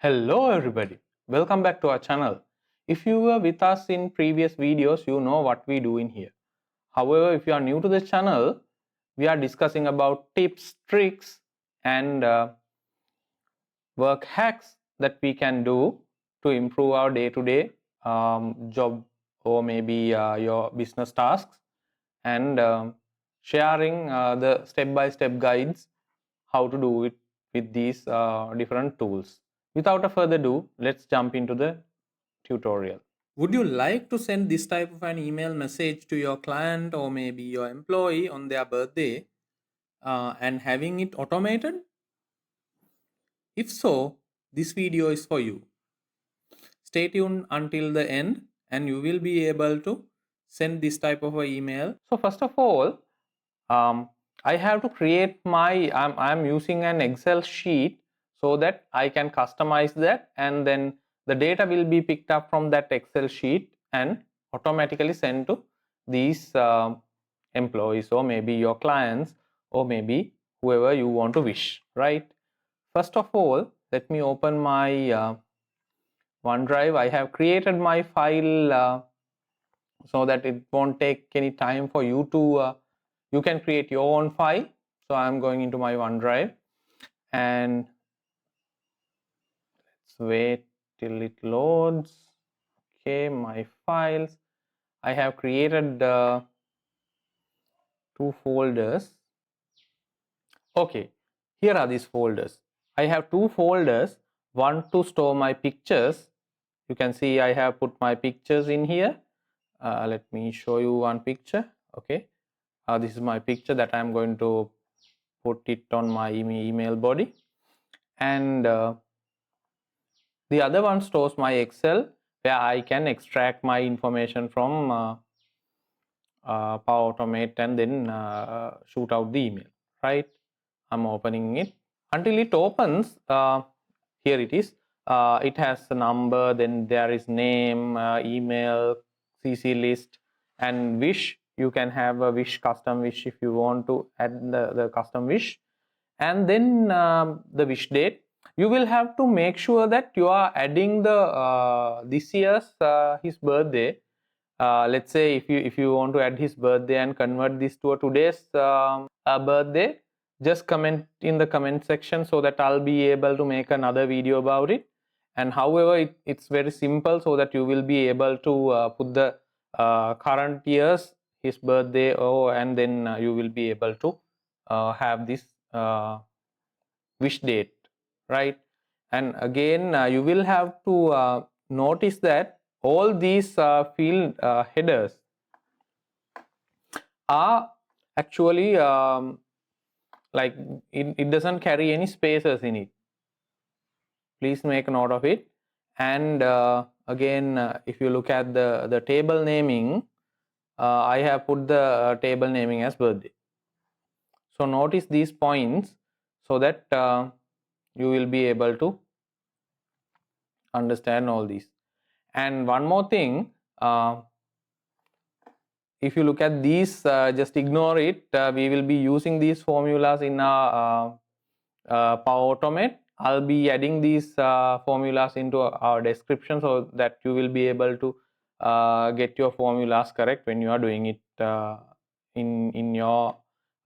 Hello everybody, welcome back to our channel. If you were with us in previous videos, you know what we do in here. However, if you are new to this channel, we are discussing about tips, tricks and work hacks that we can do to improve our day-to-day job or maybe your business tasks, and sharing the step-by-step guides how to do it with these different tools. Without a further ado, let's jump into the tutorial. Would you like to send this type of an email message to your client or maybe your employee on their birthday and having it automated? If so, this video is for you. Stay tuned until the end and you will be able to send this type of an email. So first of all, I have to create my, I'm using an Excel sheet so that I can customize that, and then the data will be picked up from that Excel sheet and automatically sent to these employees or maybe your clients or maybe whoever you want to wish, right? First of all, let me open my OneDrive. I have created my file so that it won't take any time for you to you can create your own file. So I'm going into my OneDrive and let's wait till it loads. Okay, my files. I have created two folders. Okay, here are these folders. I have two folders, one to store my pictures. You can see I have put my pictures in here. Let me show you one picture. Okay, this is my picture that I'm going to put it on my email body, and the other one stores my Excel where I can extract my information from Power Automate and then shoot out the email, right? I'm opening it. Until it opens, here it is. It has a number, then there is name, email, CC list, and wish. You can have a wish, custom wish if you want to add the custom wish, and then the wish date. You will have to make sure that you are adding the this year's his birthday. Let's say if you want to add his birthday and convert this to a today's birthday, just comment in the comment section so that I'll be able to make another video about it. And however, it's very simple, so that you will be able to put the current year's his birthday, and then you will be able to have this wish date, right? And again, you will have to notice that all these field headers are actually like it doesn't carry any spaces in it. Please make note of it. And again, if you look at the table naming, I have put the table naming as birthday. So notice these points so that you will be able to understand all these. And one more thing, if you look at these, just ignore it. We will be using these formulas in our Power Automate. I'll be adding these formulas into our description so that you will be able to get your formulas correct when you are doing it in your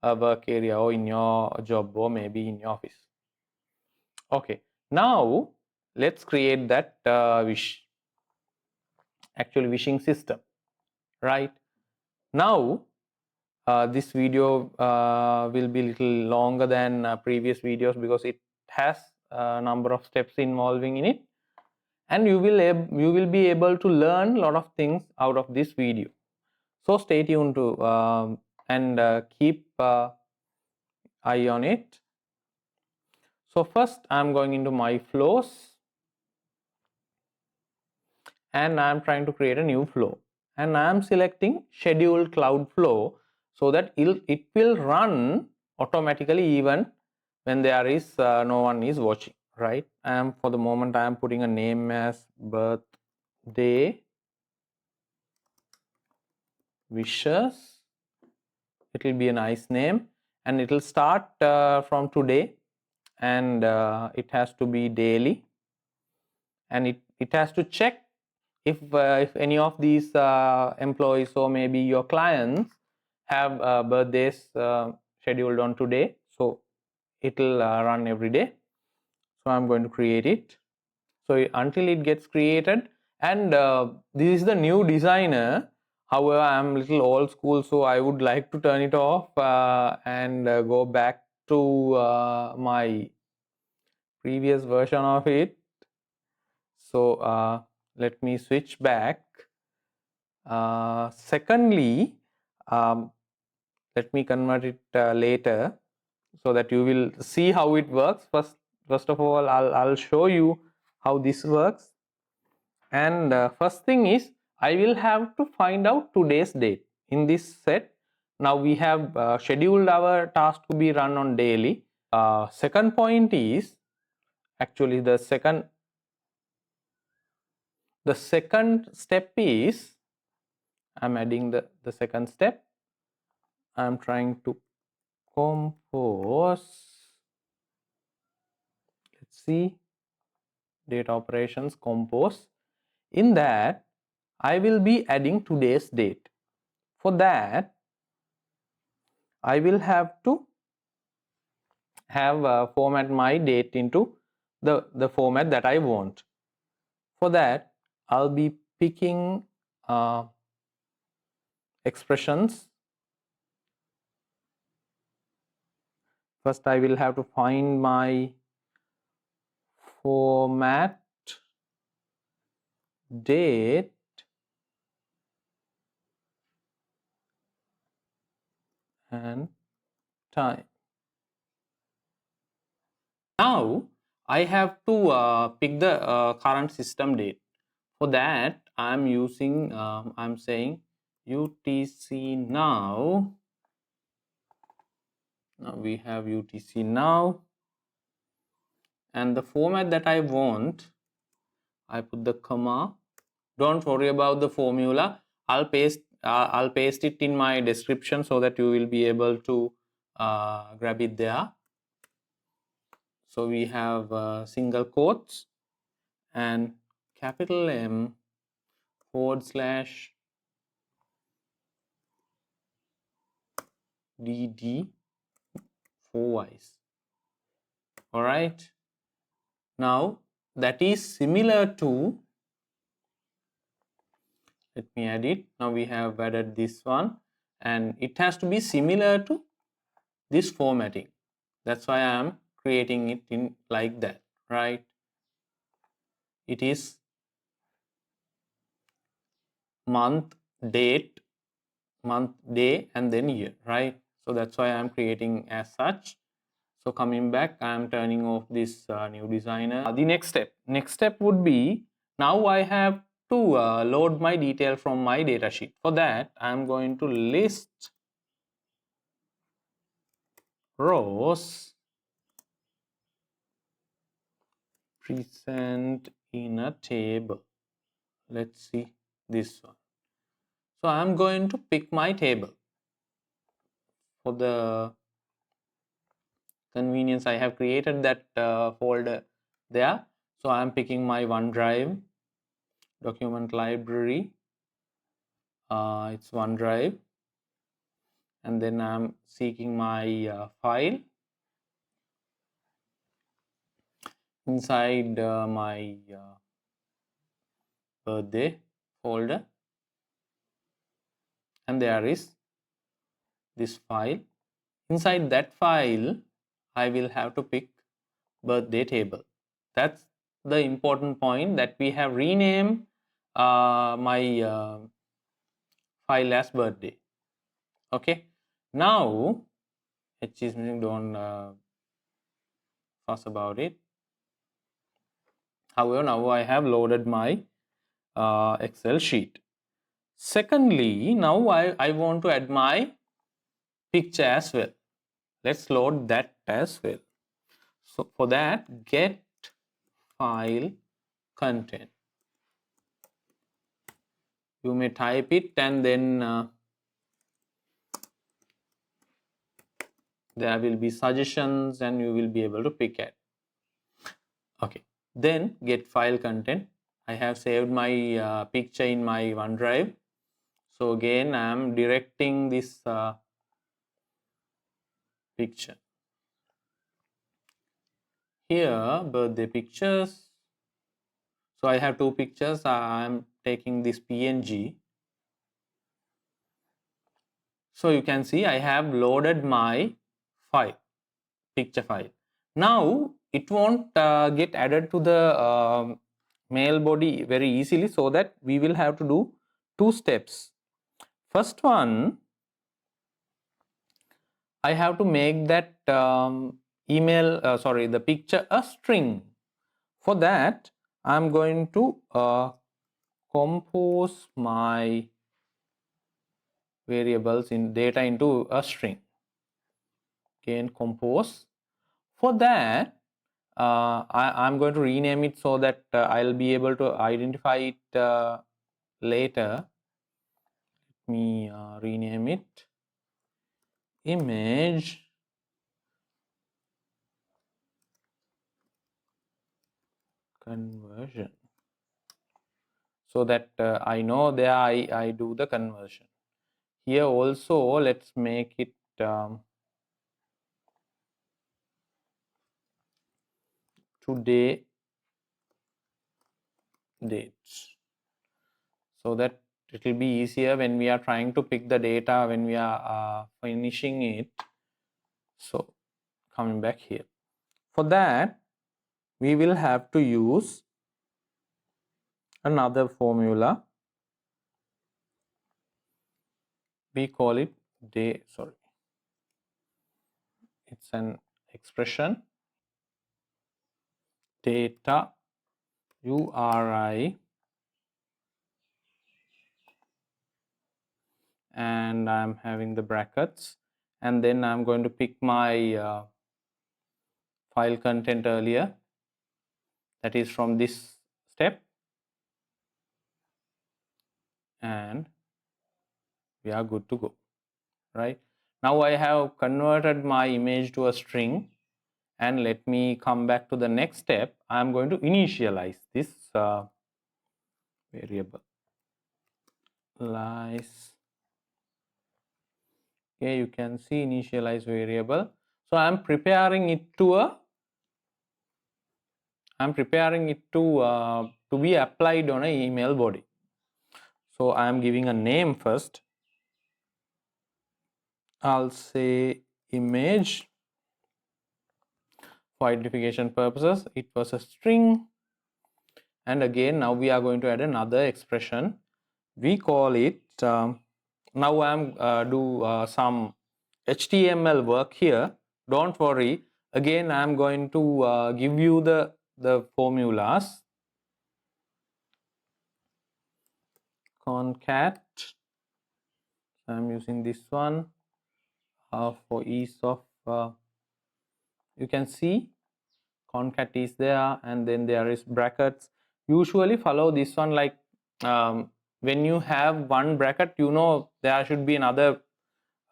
work area or in your job or maybe in your office. Okay, now let's create that wish, actually wishing system, right? Now this video will be little longer than previous videos because it has a number of steps involving in it, and you will be able to learn a lot of things out of this video. So stay tuned to and keep eye on it. So first I'm going into my flows and I'm trying to create a new flow, and I'm selecting scheduled cloud flow so that it will run automatically even when there is no one is watching, right? And for the moment I am putting a name as birthday wishes. It will be a nice name and it will start from today, and it has to be daily. and it has to check if any of these employees or maybe your clients have birthdays scheduled on today. So it will run every day. So I'm going to create it. So until it gets created, and this is the new designer. However, I'm a little old school, so I would like to turn it off and go back to my previous version of it. So let me switch back. Secondly, let me convert it later so that you will see how it works. First of all, I'll show you how this works. And first thing is, I will have to find out today's date in this set. Now we have scheduled our task to be run on daily. Second point is, actually the second step is, I'm adding the second step. I'm trying to compose, let's see, data operations, compose. In that, I will be adding today's date. For that, I will have to have format my date into the format that I want. For that, I'll be picking expressions. First, I will have to find my format date and time. Now I have to pick the current system date. For that, I'm using I'm saying utcNow. Now we have utcNow, and the format that I want, I put the comma. Don't worry about the formula. I'll paste it in my description so that you will be able to grab it there. So we have single quotes and capital M / DD 4Ys. All right. Now that is similar to, let me add it. Now we have added this one, and it has to be similar to this formatting. That's why I am creating it in like that, right? It is month, date, month, day, and then year, right? So that's why I am creating as such. So coming back, I am turning off this new designer. The next step would be, now I have to load my detail from my datasheet. For that, I am going to list rows present in a table. Let's see this one. So I am going to pick my table. For the convenience, I have created that folder there. So I am picking my OneDrive document library. It's OneDrive, and then I'm seeking my file inside my birthday folder, and there is this file. Inside that file, I will have to pick birthday table. That's the important point, that we have renamed my file as birthday. Okay, now don't fuss about it. However, now I have loaded my Excel sheet. Secondly, now I want to add my picture as well. Let's load that as well. So for that, get file content. You may type it, and then there will be suggestions and you will be able to pick it. Okay, Then get file content. I have saved my picture in my OneDrive. So again, I am directing this picture. Here, birthday pictures. So I have two pictures. I am taking this PNG. So you can see I have loaded my file, picture file. Now it won't get added to the mail body very easily, so that we will have to do two steps. First one, I have to make that the picture a string. For that, I'm going to compose my variables in data into a string. Again, compose. For that, I'm going to rename it so that I'll be able to identify it later. Let me rename it image conversion, so that I know there I do the conversion. Here also, let's make it today dates, so that it will be easier when we are trying to pick the data when we are finishing it. So coming back here, for that we will have to use another formula. We call it it's an expression, data URI, and I'm having the brackets, and then I'm going to pick my file content earlier, that is from this step, and we are good to go. Right now I have converted my image to a string, and let me come back to the next step. I'm going to initialize this variable. Okay, you can see initialize variable. So I'm preparing it to be applied on an email body. So I'm giving a name first. I'll say image. For identification purposes, it was a string. And again, now we are going to add another expression. We call it now I'm do some HTML work here. Don't worry. Again, I'm going to give you the formulas. Concat. I'm using this one for ease of. You can see concat is there, and then there is brackets. Usually follow this one, like when you have one bracket, you know there should be another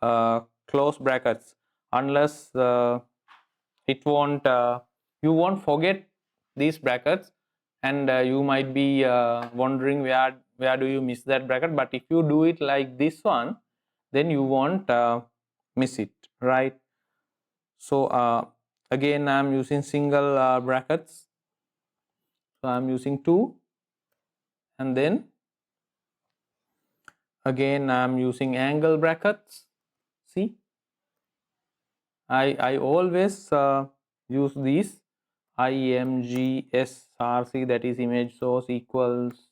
close brackets, unless it won't you won't forget these brackets, and you might be wondering where do you miss that bracket. But if you do it like this one, then you won't miss it, right? So again, I'm using single brackets. So I'm using 2, and then again I'm using angle brackets. See, I always use these imgsrc, that is image source, equals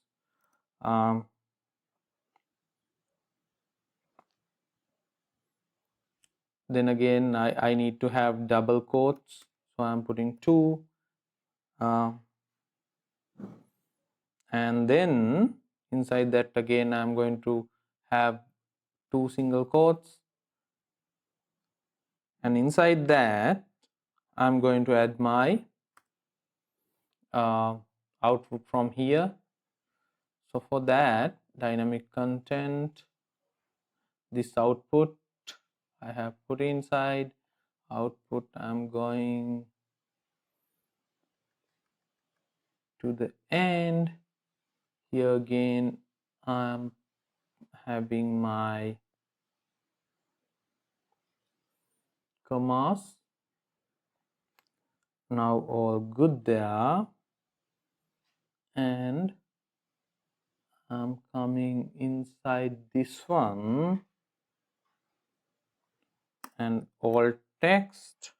then again I need to have double quotes, so I'm putting 2, and then inside that again I'm going to have 2 single quotes, and inside that I'm going to add my output from here. So for that, dynamic content, this output I have put inside. Output I'm going to the end. Here again I'm having my commas. Now all good there, and I'm coming inside this one and all text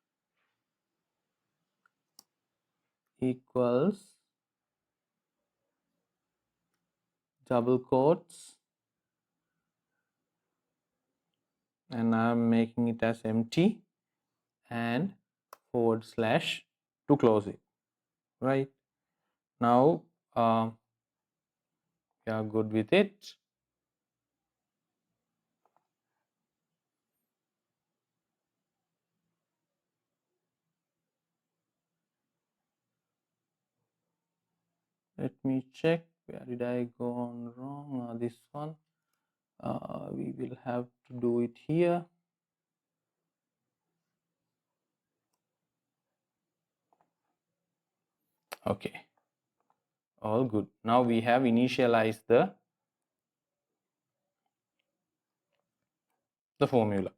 equals double quotes, and I'm making it as empty and / to close it. Right now we are good with it. Let me check, where did I go on wrong? This one, we will have to do it here. Okay, all good. Now we have initialized the formula.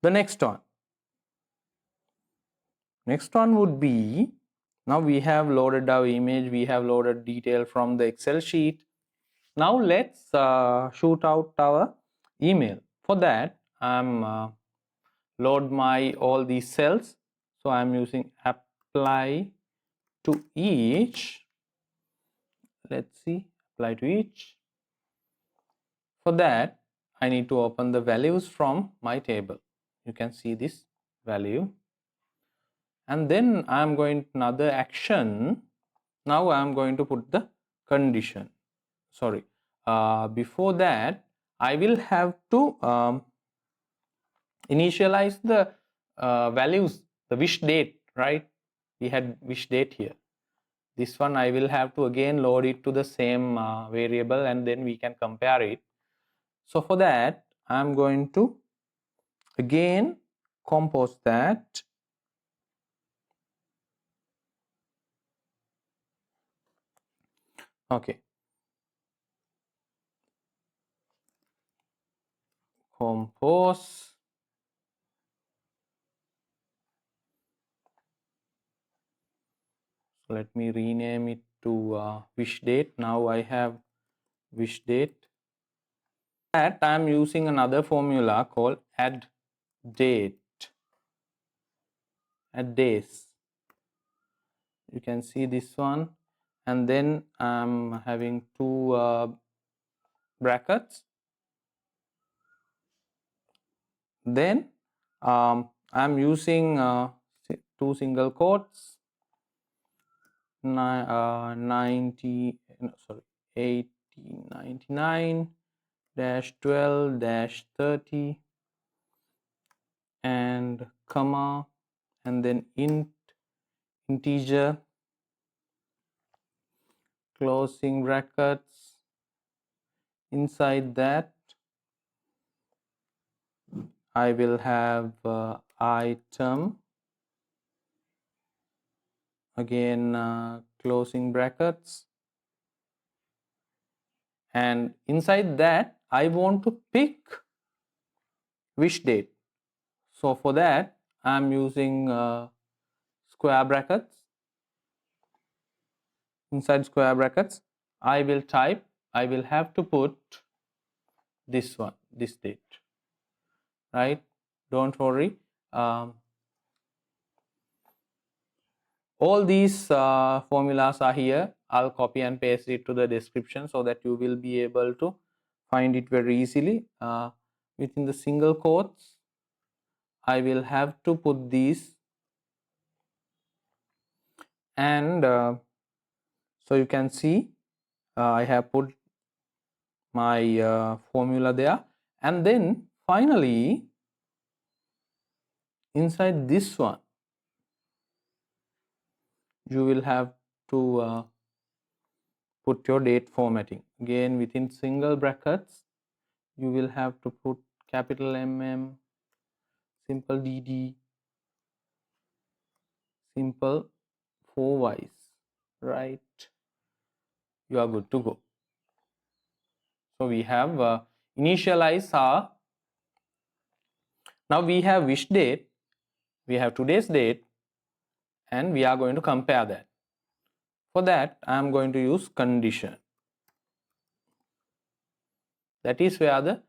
The next one would be, now we have loaded our image, we have loaded detail from the Excel sheet. Now let's shoot out our email. For that, I'm load my all these cells. So I'm using apply to each. Let's see, apply to each. For that, I need to open the values from my table. You can see this value. And then I'm going to another action. Now I'm going to put the condition. Sorry, before that, I will have to initialize the values, the wish date, right? We had wish date here. This one I will have to again load it to the same variable, and then we can compare it. So for that, I'm going to again compose that. Okay. Compose. So let me rename it to wish date. Now I have wish date. That I'm using another formula called addDays. You can see this one, and then I'm having two brackets. Then I'm using two single quotes, 1899-12-30 and comma, and then integer, closing brackets. Inside that I will have item, again closing brackets, and inside that I want to pick wish date. So for that I'm using square brackets. Inside square brackets I will have to put this one, this date, right? Don't worry, all these formulas are here. I'll copy and paste it to the description so that you will be able to find it very easily. Within the single quotes I will have to put these, and so you can see I have put my formula there, and then finally inside this one you will have to put your date formatting. Again, within single brackets you will have to put capital MM, simple DD, simple 4 Ys, right? you are good to go. So we have initialize our, now we have wish date, we have today's date, and we are going to compare that. For that, I am going to use condition. That is where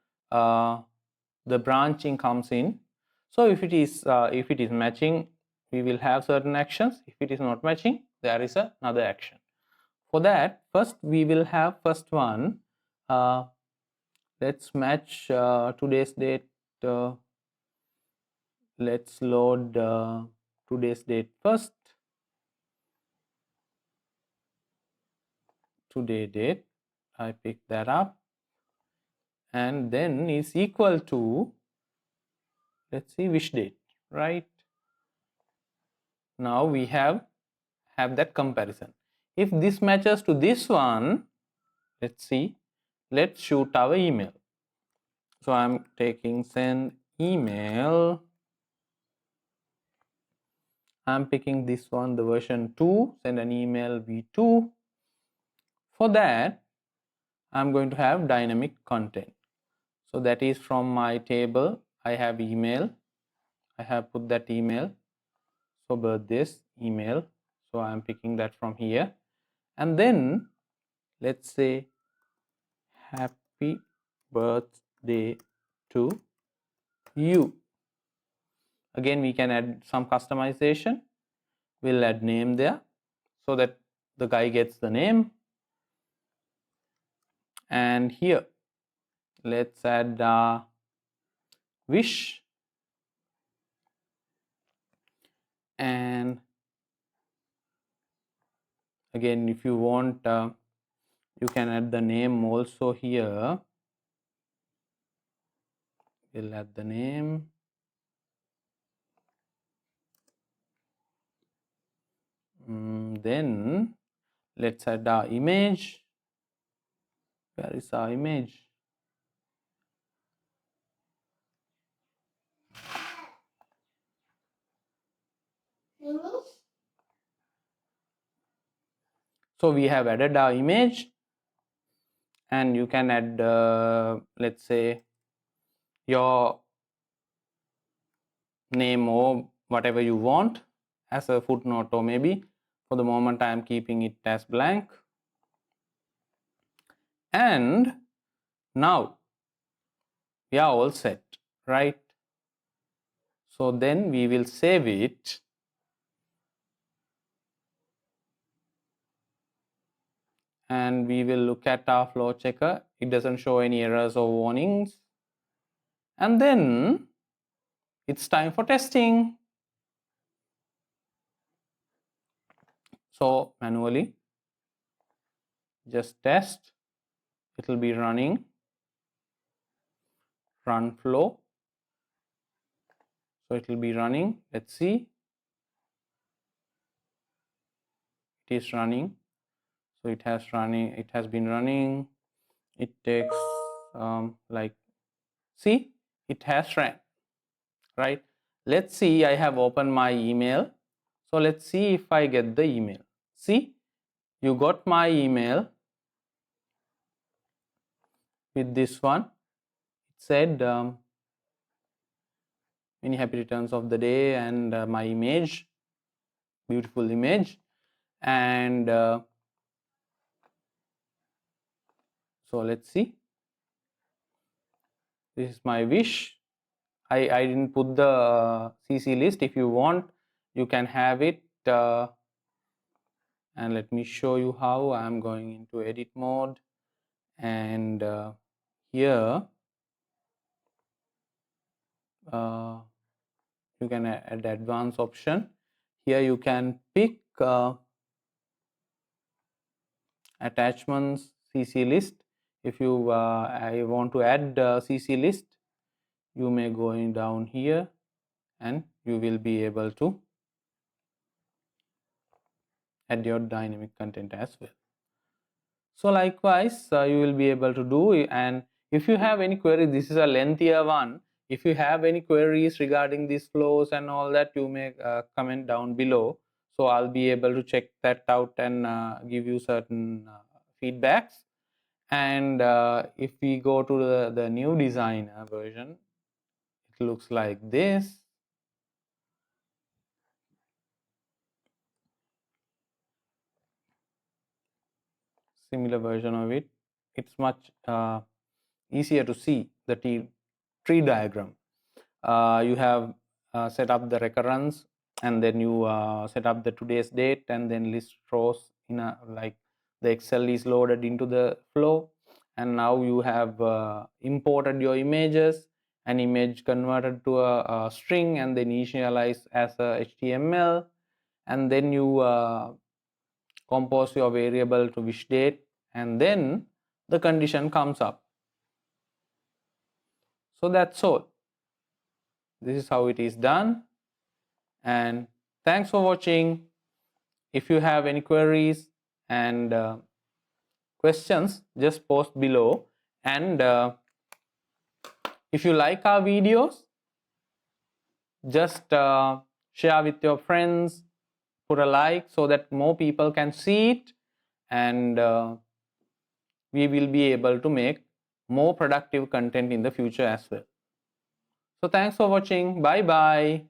the branching comes in. So if it is matching, we will have certain actions. If it is not matching, there is another action. For that, first we will have first one. Let's match today's date. Let's load today's date first. Today date, I pick that up, and then is equal to, let's see, wish date, right? Now we have that comparison. If this matches to this one, let's see, let's shoot our email. So I'm taking send email. I'm picking this one, the version 2, send an email v2. For that, I'm going to have dynamic content. So that is from my table. I have email. I have put that email. So birthdays email. So I'm picking that from here. And then let's say happy birthday to you. Again, we can add some customization. We'll add name there so that the guy gets the name. And here, let's add wish. And again, if you want, you can add the name also here. We'll add the name. Then let's add our image. Where is our image? So we have added our image, and you can add, let's say, your name or whatever you want as a footnote, or maybe for the moment I am keeping it as blank. And now we are all set, right? So then we will save it. And we will look at our flow checker. It doesn't show any errors or warnings. And then it's time for testing. So manually, just test. It will be running. Run flow. So it will be running. Let's see. It is running. So it has been running. It takes like, see, it has ran, right? Let's see, I have opened my email. So let's see if I get the email. See, you got my email with this one. It said many happy returns of the day, and my image, beautiful image. And so let's see, this is my wish. I didn't put the CC list. If you want, you can have it. And let me show you how. I'm going into edit mode, and here you can add advanced option. Here you can pick attachments CC list. If you I want to add CC list, you may go in down here, and you will be able to add your dynamic content as well. So likewise, you will be able to do. And if you have any query, this is a lengthier one. If you have any queries regarding these flows and all that, you may comment down below. So I'll be able to check that out and give you certain feedbacks. And if we go to the new designer version, it looks like this. Similar version of it. It's much easier to see the tree diagram. You have set up the recurrence, and then you set up the today's date, and then list rows in a like the Excel is loaded into the flow. And now you have imported your images, an image converted to a string and then initialized as a HTML, and then you compose your variable to WishDate, and then the condition comes up. So that's all. This is how it is done. And thanks for watching. If you have any queries and questions, just post below. And if you like our videos, just share with your friends, put a like so that more people can see it, and we will be able to make more productive content in the future as well. So thanks for watching. Bye bye.